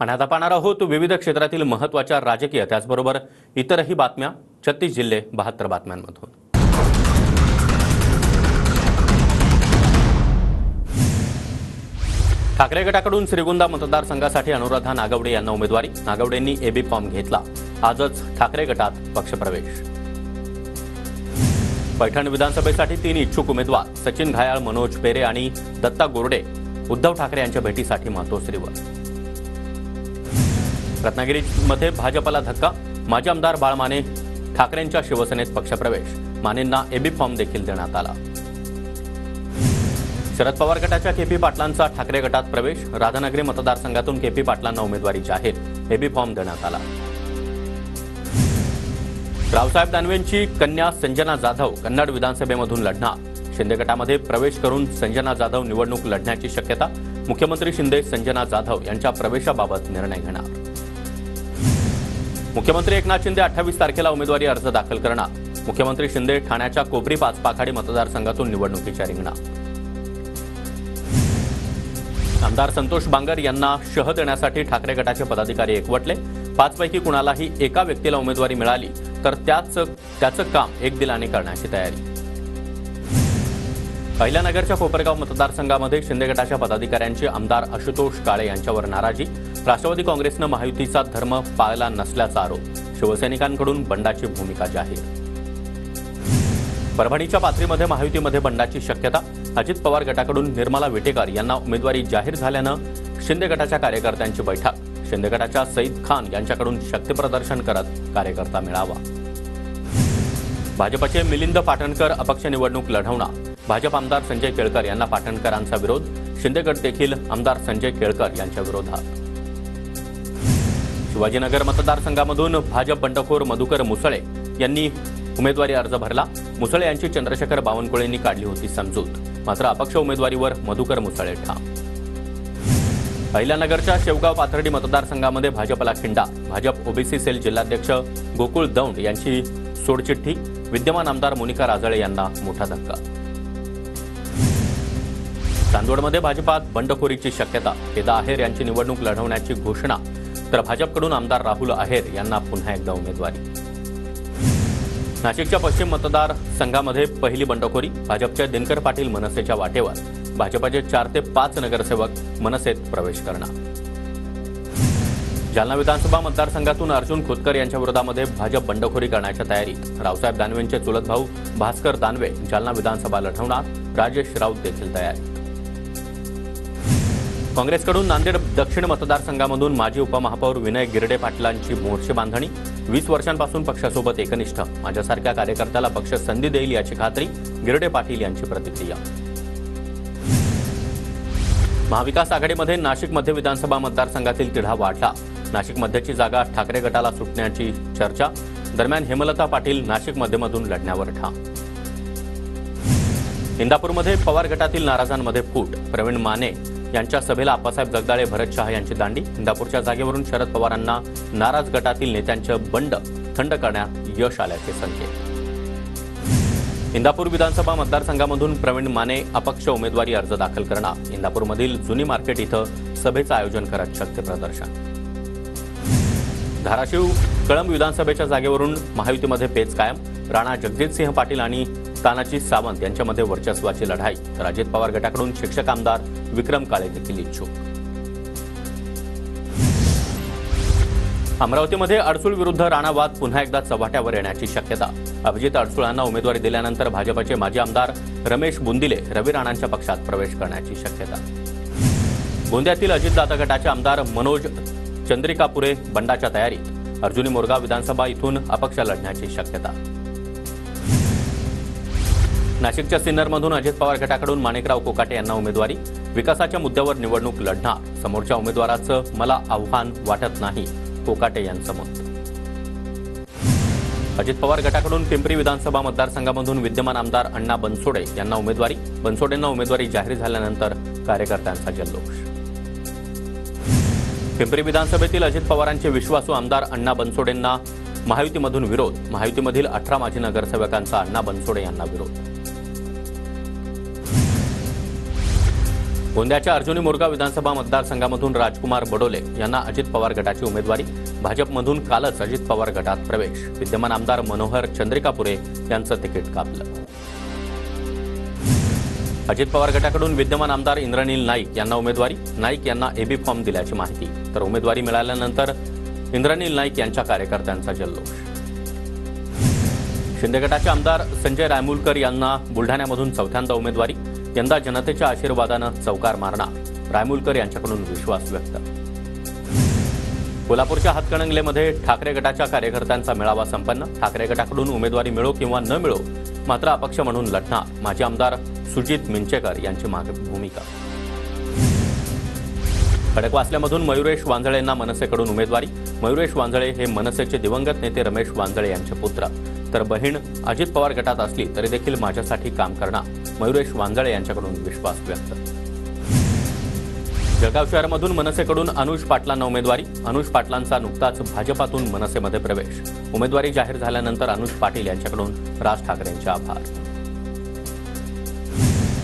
आणि आता पाहणार आहोत विविध क्षेत्रातील महत्त्वाच्या राजकीय त्याचबरोबर इतरही बातम्या 36 जिल्हे 72 बातम्यांमधून। ठाकरे गटाकडून श्रीगोंदा मतदारसंघासाठी अनुराधा नागवडे यांना उमेदवारी। नागवडेंनी एबी फॉर्म घेतला। आजच ठाकरे गटात पक्षप्रवेश। पैठण विधानसभेसाठी 3 इच्छुक उमेदवार सचिन घायाळ, मनोज पेरे आणि दत्ता गोरडे उद्धव ठाकरे यांच्या भेटीसाठी मातोश्रीवर। रत्नागिरीमध्ये भाजपला धक्का, माजी आमदार बाळ माने ठाकरेंच्या शिवसेनेत पक्षप्रवेश। मानेंना एबी फॉर्म देखील देण्यात आला। शरद पवार गटाच्या केपी पाटलांचा ठाकरे गटात प्रवेश। राधानगरी मतदारसंघातून केपी पाटलांना उमेदवारी जाहीर, एबी फॉर्म देण्यात आला। रावसाहेब दानवेंची कन्या संजना जाधव कन्नड विधानसभेमधून लढणार। शिंदे गटामध्ये प्रवेश करून संजना जाधव निवडणूक लढण्याची शक्यता। मुख्यमंत्री शिंदे संजना जाधव यांच्या प्रवेशाबाबत निर्णय घेणार। मुख्यमंत्री एकनाथ शिंदे 28 तारखेला उमेदवारी अर्ज दाखल करणार। मुख्यमंत्री शिंदे ठाण्याच्या कोपरी पाचपाखाडी मतदारसंघातून निवडणुकीच्या रिंगणात। आमदार संतोष बांगर यांना शह देण्यासाठी ठाकरे गटाचे पदाधिकारी एकवटले। 5 पैकी कुणालाही एका व्यक्तीला उमेदवारी मिळाली तर त्याचं काम एक दिलाने करण्याची तयारी। अहिल्यानगरच्या कोपरगाव मतदारसंघामध्ये शिंदे गटाच्या पदाधिकाऱ्यांची आमदार आशुतोष काळे यांच्यावर नाराजी। राष्ट्रवादी काँग्रेसनं महायुतीचा धर्म पाळला नसल्याचा आरोप। शिवसैनिकांकडून बंडाची भूमिका जाहीर। परभणीच्या पाथरीमध्ये महायुतीमध्ये बंडाची शक्यता। अजित पवार गटाकडून निर्मला विटेकर यांना उमेदवारी जाहीर झाल्यानं शिंदे गटाच्या कार्यकर्त्यांची बैठक। शिंदे गटाच्या सईद खान यांच्याकडून शक्तीप्रदर्शन करत कार्यकर्ता मेळावा। भाजपचे मिलिंद पाटणकर अपक्ष निवडणूक लढवणार। भाजप आमदार संजय केळकर यांना पाटणकरांचा विरोध। शिंदे गट देखील आमदार संजय केळकर यांच्या विरोधात। शिवाजीनगर मतदारसंघामधून भाजप बंडखोर मधुकर मुसळे यांनी उमेदवारी अर्ज भरला। मुसळे यांची चंद्रशेखर बावनकुळेंनी काढली होती समजूत, मात्र अपक्ष उमेदवारीवर मधुकर मुसळे ठाम। अहिल्यानगरच्या शेवगाव पाथर्डी मतदारसंघामध्ये भाजपला खिंडा। भाजप ओबीसी सेल जिल्हाध्यक्ष गोकुळ दौंड यांची सोडचिठ्ठी। विद्यमान आमदार मोनिका राजळे यांना मोठा धक्का। चांदवडमध्ये भाजपात बंडखोरीची शक्यता। केदा आहेर यांची निवडणूक लढवण्याची घोषणा, तर भाजपकडून आमदार राहुल आहेर यांना पुन्हा एकदा उमेदवारी। नाशिकच्या पश्चिम मतदारसंघामध्ये पहिली बंडखोरी। भाजपच्या दिनकर पाटील मनसेच्या वाटेवर। भाजपचे 4 ते 5 नगरसेवक मनसेत प्रवेश करणार। जालना विधानसभा मतदारसंघातून अर्जुन खोतकर यांच्या विरोधामध्ये भाजप बंडखोरी करण्याच्या तयारीत। रावसाहेब दानवेंचे चुलत भाऊ भास्कर दानवे जालना विधानसभा लढवणार। राजेश राऊत देखील तयारी। काँग्रेसकडून नांदेड दक्षिण मतदारसंघामधून माजी उपमहापौर विनय गिरडे पाटलांची मोर्चे बांधणी। 20 वर्षांपासून पक्षासोबत एकनिष्ठ, माझ्यासारख्या कार्यकर्त्याला पक्ष संधी देईल याची खात्री, गिरडे पाटील यांची प्रतिक्रिया। महाविकास आघाडीमध्ये नाशिक मध्य विधानसभा मतदारसंघातील तिढा वाढला। नाशिक मध्यची जागा ठाकरे गटाला सुटण्याची चर्चा। दरम्यान हेमलता पाटील नाशिक मध्यमधून लढण्यावर ठाम। इंदापूरमध्ये पवार गटातील नाराजांमध्ये फूट। प्रवीण माने यांच्या सभेला आप्पासाहेब जगदाळे, भरत शहा यांची दांडी। इंदापूरच्या जागेवरून शरद पवारांना नाराज गटातील नेत्यांचं बंड थंड करण्यात यश आल्याचे संकेत। इंदापूर विधानसभा मतदारसंघामधून प्रवीण माने अपक्ष उमेदवारी अर्ज दाखल करणार। इंदापूरमधील जुनी मार्केट इथं सभेचं आयोजन करत शक्तीप्रदर्शन। धाराशिव कळंब विधानसभेच्या जागेवरून महायुतीमध्ये पेच कायम। राणा जगजितसिंह पाटील आणि तानाजी सावंत यांच्यामध्ये वर्चस्वाची लढाई, तर अजित पवार गटाकडून शिक्षक आमदार विक्रम काळे देखील इच्छुक। अमरावतीमध्ये अडसूळ विरुद्ध राणा वाद पुन्हा एकदा चव्हाट्यावर येण्याची शक्यता। अभिजित अडसूळांना उमेदवारी दिल्यानंतर भाजपचे माजी आमदार रमेश बुंदिले रवी राणांच्या पक्षात प्रवेश करण्याची शक्यता। गोंदियातील अजितदादा गटाचे आमदार मनोज चंद्रिकापुरे बंडाच्या तयारीत। अर्जुनी मोरगाव विधानसभा इथून अपक्ष लढण्याची शक्यता। नाशिकच्या सिन्नरमधून अजित पवार गटाकडून माणिकराव कोकाटे यांना उमेदवारी। विकासाच्या मुद्द्यावर निवडणूक लढणार। समोरच्या उमेदवाराचं मला आव्हान वाटत नाही, कोकाटे यांचं मत। अजित पवार गटाकडून पिंपरी विधानसभा मतदारसंघामधून विद्यमान आमदार अण्णा बनसोडे यांना उमेदवारी। बनसोडेंना उमेदवारी जाहीर झाल्यानंतर कार्यकर्त्यांचा जल्लोष। पिंपरी विधानसभेतील अजित पवारांचे विश्वासू आमदार अण्णा बनसोडेंना महायुतीमधून विरोध। महायुतीमधील 18 माजी नगरसेवकांचा अण्णा बनसोडे यांना विरोध। गोंदियाच्या अर्जुनी मोरगाव विधानसभा मतदारसंघामधून राजकुमार बडोले यांना अजित पवार गटाची उमेदवारी. भाजपमधून कालच अजित पवार गटात प्रवेश. विद्यमान आमदार मनोहर चंद्रिकापुरे यांचं तिकीट कापलं. अजित पवार गटाकडून विद्यमान आमदार इंद्रनील नाईक यांना उमेदवारी. नाईक यांना एबी फॉर्म दिल्याची माहिती. तर उमेदवारी मिळाल्यानंतर इंद्रनील नाईक यांच्या कार्यकर्त्यांचा जल्लोष. शिंदे गटाचे आमदार संजय रायमुलकर यांना बुलढाण्यामधून चौथ्यांदा उमेदवारी. यंदा जनतेच्या आशीर्वादानं चौकार मारणार. रायमुलकर यांच्याकडून विश्वास व्यक्त. कोल्हापूरच्या हातकणंगलेमध्ये ठाकरे गटाच्या कार्यकर्त्यांचा मेळावा संपन्न. ठाकरे गटाकडून उमेदवारी मिळो किंवा न मिळो मात्र अपक्ष म्हणून लढणार. माजी आमदार सुजित मिंचेकर यांची भूमिका. खडकवासल्यामधून मयुरेश वांजळेंना मनसेकडून उमेदवारी. मयुरेश वांजळे हे मनसेचे दिवंगत नेते रमेश वांजळे यांचे पुत्र. तर बहीण अजित पवार गटात असली तरी देखील माझ्यासाठी काम करणार. मयुरेश वांजळे यांच्याकडून विश्वास व्यक्त. जळगाव शहरामधून मनसेकडून अनुज पाटलांना उमेदवारी. अनुज पाटलांचा नुकताच भाजपातून मनसेमध्ये प्रवेश. उमेदवारी जाहीर झाल्यानंतर अनुज पाटील यांच्याकडून राज ठाकरेंचे आभार.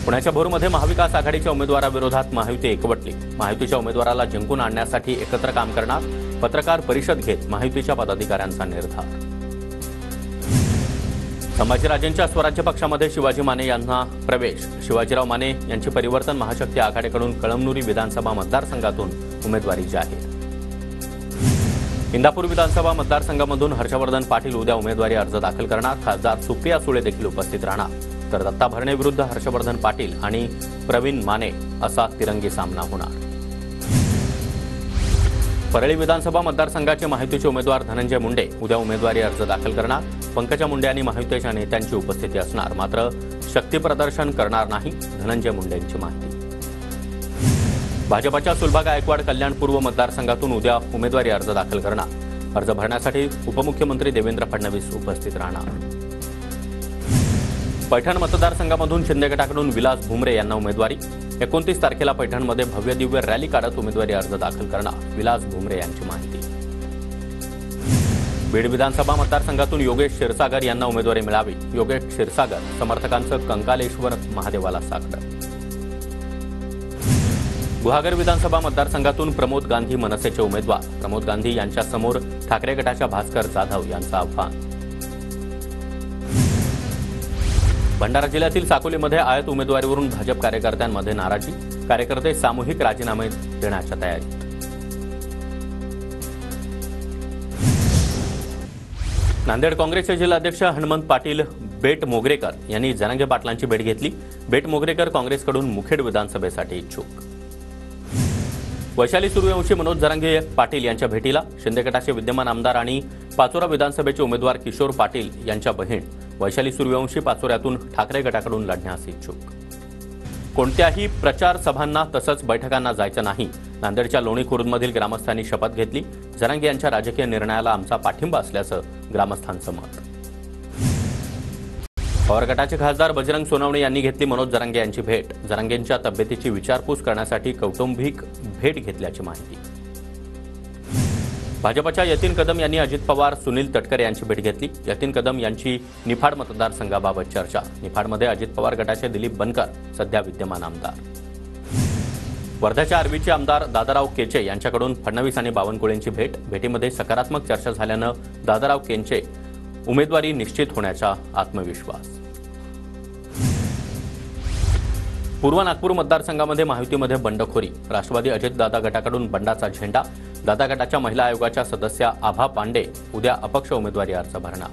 पुण्याच्या भोरमध्ये महाविकास आघाडीच्या उमेदवाराविरोधात महायुती एकवटली. महायुतीच्या उमेदवाराला जिंकून आणण्यासाठी एकत्र काम करणार. पत्रकार परिषद घेत महायुतीच्या पदाधिकाऱ्यांचा निर्धार. संभाजीराजेंच्या स्वराज्य पक्षामध्ये शिवाजी माने यांना प्रवेश. शिवाजीराव माने यांची परिवर्तन महाशक्ती आघाडीकडून कळमनुरी विधानसभा मतदारसंघातून उमेदवारी जाहीर. इंदापूर विधानसभा मतदारसंघामधून हर्षवर्धन पाटील उद्या उमेदवारी अर्ज दाखल करणार. खासदार सुप्रिया सुळे देखील उपस्थित राहणार. तर दत्ता भरणे विरुद्ध हर्षवर्धन पाटील आणि प्रवीण माने असा तिरंगी सामना होणार. परळी विधानसभा मतदारसंघाचे महायुतीचे उमेदवार धनंजय मुंडे उद्या उमेदवारी अर्ज दाखल करणार. पंकजा मुंडे आणि महायुतीच्या नेत्यांची उपस्थिती असणार. मात्र शक्तीप्रदर्शन करणार नाही. धनंजय मुंडेंची माहिती. भाजपच्या सुलभा गायकवाड कल्याण पूर्व मतदारसंघातून उद्या उमेदवारी अर्ज दाखल करणार. अर्ज भरण्यासाठी उपमुख्यमंत्री देवेंद्र फडणवीस उपस्थित राहणार. पैठण मतदारसंघामधून शिंदे गटाकडून विलास भुमरे यांना उमेदवारी. 29 तारखेला पैठणमध्ये भव्य दिव्य रॅली काढत उमेदवारी अर्ज दाखल करणार. विलास भुमरे यांची माहिती. बीड विधानसभा मतदारसंघातून योगेश क्षीरसागर यांना उमेदवारी मिळावी. योगेश क्षीरसागर समर्थकांचं कंकालेश्वर महादेवाला साकडं. गुहागर विधानसभा मतदारसंघातून प्रमोद गांधी मनसेचे उमेदवार. प्रमोद गांधी यांच्यासमोर ठाकरे गटाच्या भास्कर जाधव यांचं आव्हान. भंडारा जिल्ह्यातील साकोलीमध्ये आयत उमेदवारीवरून भाजप कार्यकर्त्यांमध्ये नाराजी. कार्यकर्ते सामूहिक राजीनामे देण्याच्या तयारीत. नांदेड काँग्रेसचे जिल्हाध्यक्ष हनुमंत पाटील बेट मोगरेकर यांनी जरांगे पाटलांची भेट घेतली. बेट मोगरेकर काँग्रेसकडून मुखेड विधानसभेसाठी इच्छुक. वैशाली सूर्यवंशी मनोज जरांगे पाटील यांच्या भेटीला. शिंदे गटाचे विद्यमान आमदार आणि पाचोरा विधानसभेचे उमेदवार किशोर पाटील यांच्या बहीण वैशाली सूर्यवंशी पाचोऱ्यातून ठाकरे गटाकडून लढण्यास इच्छुक. कोणत्याही प्रचार सभांना तसंच बैठकांना जायचं नाही. नांदेडच्या लोणी खुर्दमधील ग्रामस्थांनी शपथ घेतली. जरांगे यांच्या राजकीय निर्णयाला आमचा पाठिंबा असल्याचं ग्रामस्थांचं मत. पवार गटाचे खासदार बजरंग सोनवणे यांनी घेतली मनोज जरांगे यांची भेट. जरांगेंच्या तब्येतीची विचारपूस करण्यासाठी कौटुंबिक भेट घेतल्याची माहिती. भाजपच्या यतीन कदम यांनी अजित पवार सुनील तटकरे यांची भेट घेतली. यतीन कदम यांची निफाड मतदारसंघाबाबत चर्चा. निफाडमध्ये अजित पवार गटाचे दिलीप बनकर सध्या विद्यमान आमदार. वर्ध्याच्या आर्वीचे आमदार दादाराव केचे यांच्याकडून फडणवीस आणि बावनकुळेंची भेट. भेटीमध्ये सकारात्मक चर्चा झाल्यानं दादाराव केचे उमेदवारी निश्चित होण्याचा आत्मविश्वास. पूर्व नागपूर मतदारसंघामध्ये महायुतीमध्ये बंडखोरी. राष्ट्रवादी अजितदादा गटाकडून बंडाचा झेंडा. दादा गटाच्या महिला आयोगाच्या सदस्या आभा पांडे उद्या अपक्ष उमेदवारी अर्ज भरणार.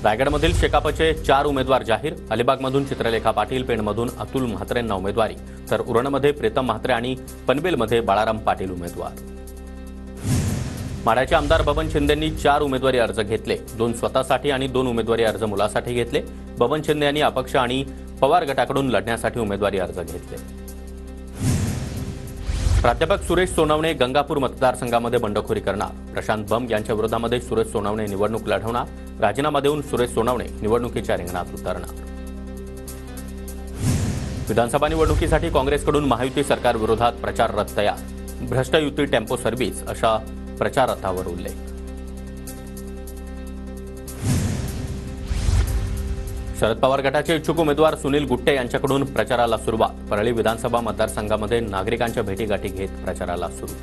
रायगडमधील शेकापचे 4 उमेदवार जाहीर. अलिबागमधून चित्रलेखा पाटील, पेणमधून अतुल म्हात्रेंना उमेदवारी. तर उरणमध्ये प्रीतम म्हात्रे आणि पनवेलमध्ये बाळाराम पाटील उमेदवार. माढ्याचे आमदार बबन शिंदेंनी 4 उमेदवारी अर्ज घेतले. 2 स्वतःसाठी आणि 2 उमेदवारी अर्ज मुलासाठी घेतले. बबन शिंदे यांनी अपक्ष आणि पवार गटाकडून लढण्यासाठी उमेदवारी अर्ज घेतले. प्राध्यापक सुरेश सोनवणे गंगापूर मतदारसंघामध्ये बंडखोरी करणार. प्रशांत बंब यांच्या विरोधामध्ये सुरेश सोनवणे निवडणूक लढवणार. राजीनामा देऊन सुरेश सोनवणे निवडणुकीच्या रिंगणात उतरणार. विधानसभा निवडणुकीसाठी काँग्रेसकडून महायुती सरकार विरोधात प्रचार रथ तयार. भ्रष्ट युती टेम्पो सर्व्हिस अशा प्रचार रथावर उल्लेख. शरद पवार गटाचे इच्छुक उमेदवार सुनील गुट्टे यांच्याकडून प्रचाराला सुरुवात। परळी विधानसभा मतदारसंघामध्ये नागरिकांच्या भेटीगाठी घेत प्रचाराला सुरू।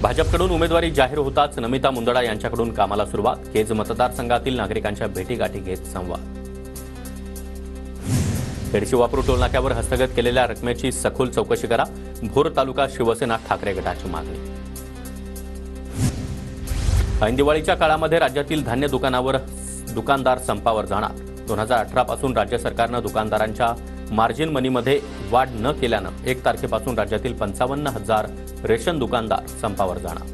भाजपकडून उमेदवारी जाहीर होताच नमिता मुंदडा यांच्याकडून कामाला सुरुवात। केज मतदारसंघातील नागरिकांच्या भेटीगाठी घेत संवाद। खेडशिवापूर टोलनाक्यावर हस्तगत केलेल्या रकमेची सखोल चौकशी करा, भोर तालुका शिवसेना ठाकरे गटाची मागणी। ऐन दिवाळीच्या काळामध्ये राज्यातील धान्य दुकानदार संपावर जाणार। 2018 पासून राज्य सरकारनं दुकानदारांच्या मार्जिन मनीमध्ये वाढ न केल्यानं 1 तारखेपासून राज्यातील 55,000 रेशन दुकानदार संपावर जाणार।